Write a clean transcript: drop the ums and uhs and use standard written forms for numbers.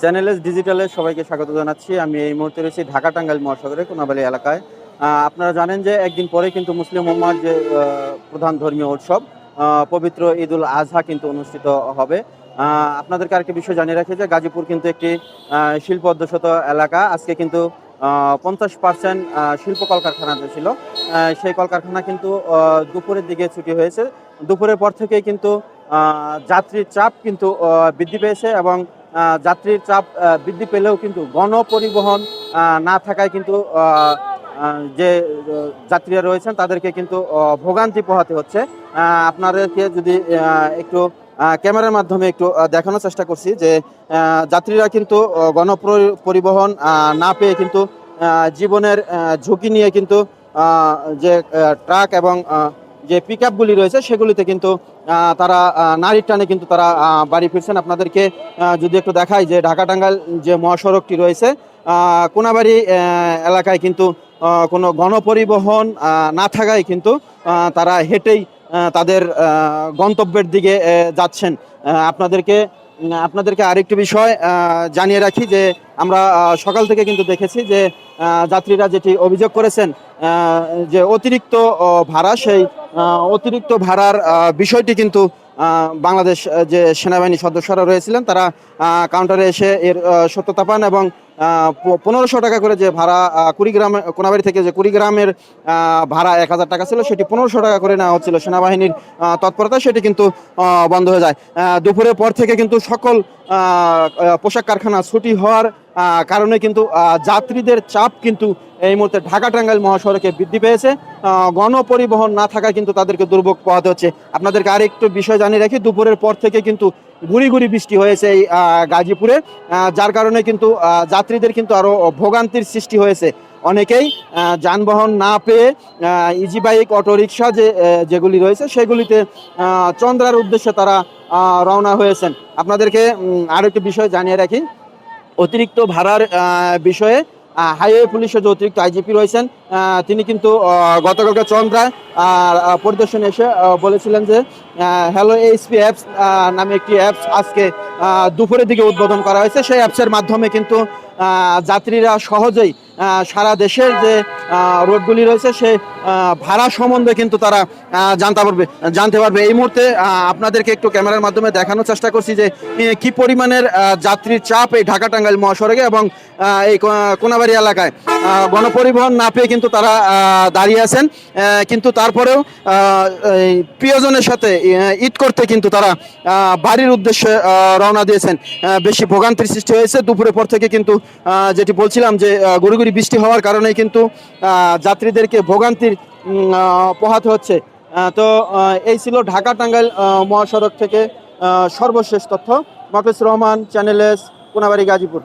Channels ডিজিটালে সবাইকে স্বাগত জানাচ্ছি। আমি এই মুহূর্তে রয়েছি ঢাকা টাঙ্গাইল মহাসড়কে কোনাবালী এলাকায়। আপনারা জানেন যে একদিন পরে কিন্তু মুসলিম উম্মার যে প্রধান ধর্মীয় উৎসব পবিত্র ঈদুল আজহা কিন্তু অনুষ্ঠিত হবে। আপনাদেরকে আরেকটি বিষয় জানিয়ে রাখি যে গাজীপুর কিন্তু একটি শিল্প অধ্যুষিত এলাকা। আজকে কিন্তু 50% শিল্প কলকারখানা যে ছিল সেই কলকারখানা কিন্তু দুপুরের দিকে ছুটি হয়েছে। দুপুরের পর থেকেই কিন্তু যাত্রীর চাপ কিন্তু বৃদ্ধি পেয়েছে এবং যাত্রীর চাপ বৃদ্ধি পেলেও কিন্তু গণপরিবহন না থাকায় কিন্তু যে যাত্রীরা রয়েছেন তাদেরকে কিন্তু ভোগান্তি পোহাতে হচ্ছে। আপনাদেরকে যদি একটু ক্যামেরার মাধ্যমে একটু দেখানোর চেষ্টা করছি যে যাত্রীরা কিন্তু গণপরিবহন না পেয়ে কিন্তু জীবনের ঝুঁকি নিয়ে কিন্তু যে ট্রাক এবং যে পিক আপগুলি রয়েছে সেগুলিতে কিন্তু তারা নারীর টানে কিন্তু তারা বাড়ি ফিরছেন। আপনাদেরকে যদি একটু দেখাই যে ঢাকা টাঙ্গাইল যে মহাসড়কটি রয়েছে কোনাবাড়ি এলাকায় কিন্তু কোনো গণপরিবহন না থাকায় কিন্তু তারা হেঁটেই তাদের গন্তব্যের দিকে যাচ্ছেন। আপনাদেরকে আরেকটি বিষয় জানিয়ে রাখি যে আমরা সকাল থেকে কিন্তু দেখেছি যে যাত্রীরা যেটি অভিযোগ করেছেন যে অতিরিক্ত ভাড়া, সেই অতিরিক্ত ভাড়ার বিষয়টি কিন্তু বাংলাদেশ যে সেনাবাহিনী সদস্যরা রয়েছিলেন তারা কাউন্টারে এসে এর সত্যতা পান এবং 1500 টাকা করে যে ভাড়া কুড়িগ্রামে কোনাবাড়ি থেকে যে কুড়িগ্রামের ভাড়া 1000 টাকা ছিল সেটি 1500 টাকা করে নেওয়া হচ্ছিল সেনাবাহিনীর তৎপরতা, সেটি কিন্তু বন্ধ হয়ে যায়। দুপুরের পর থেকে কিন্তু সকল পোশাক কারখানা ছুটি হওয়ার কারণে কিন্তু যাত্রীদের চাপ কিন্তু এই মুহূর্তে ঢাকা টাঙ্গাইল মহাসড়কে বৃদ্ধি পেয়েছে। গণপরিবহন না থাকায় কিন্তু তাদেরকে দুর্ভোগ পোহাতে হচ্ছে। আপনাদেরকে আরেকটু বিষয় জানিয়ে রাখি, দুপুরের পর থেকে কিন্তু গুড়ি গুড়ি বৃষ্টি হয়েছে এই গাজীপুরে, যার কারণে কিন্তু যাত্রীদের কিন্তু আরো ভোগান্তির সৃষ্টি হয়েছে। অনেকেই যানবাহন না পেয়ে ইজি বাইক, অটোরিকশা যেগুলি রয়েছে সেগুলিতে চন্দ্রার উদ্দেশ্যে তারা রওনা হয়েছেন। আপনাদেরকে আরো একটি বিষয় জানিয়ে রাখি, অতিরিক্ত ভাড়ার বিষয়ে হাইওয়ে পুলিশের যে অতিরিক্ত আইজিপি রয়েছেন তিনি কিন্তু গতকালকে চন্দ্রায় পরিদর্শনে এসে বলেছিলেন যে হ্যালো এইচপি অ্যাপস নামে একটি অ্যাপস আজকে দুপুরের দিকে উদ্বোধন করা হয়েছে। সেই অ্যাপসের মাধ্যমে কিন্তু যাত্রীরা সহজেই সারা দেশের যে রোডগুলি রয়েছে সেই ভাড়া সম্বন্ধে কিন্তু তারা জানতে পারবে। এই মুহূর্তে আপনাদেরকে একটু ক্যামেরার মাধ্যমে দেখানোর চেষ্টা করছি যে কি পরিমাণের যাত্রীর চাপ এই ঢাকা টাঙ্গাইল মহাসড়কে এবং এই কোনাবাড়ি এলাকায় গণপরিবহন না পেয়ে কিন্তু তারা দাঁড়িয়ে আছেন। কিন্তু তারপরেও প্রিয়জনের সাথে ঈদ করতে কিন্তু তারা বাড়ির উদ্দেশ্যে রওনা দিয়েছেন। বেশি ভোগান্তির সৃষ্টি হয়েছে দুপুরের পর থেকে কিন্তু, যেটি বলছিলাম যে গুড়ি গুড়ি বৃষ্টি হওয়ার কারণে কিন্তু যাত্রীদেরকে ভোগান্তির পোহাতে হচ্ছে। তো এই ছিল ঢাকা টাঙ্গাইল মহাসড়ক থেকে সর্বশেষ তথ্য। Mokles Rahman, channel S, Konabari, Gazipur.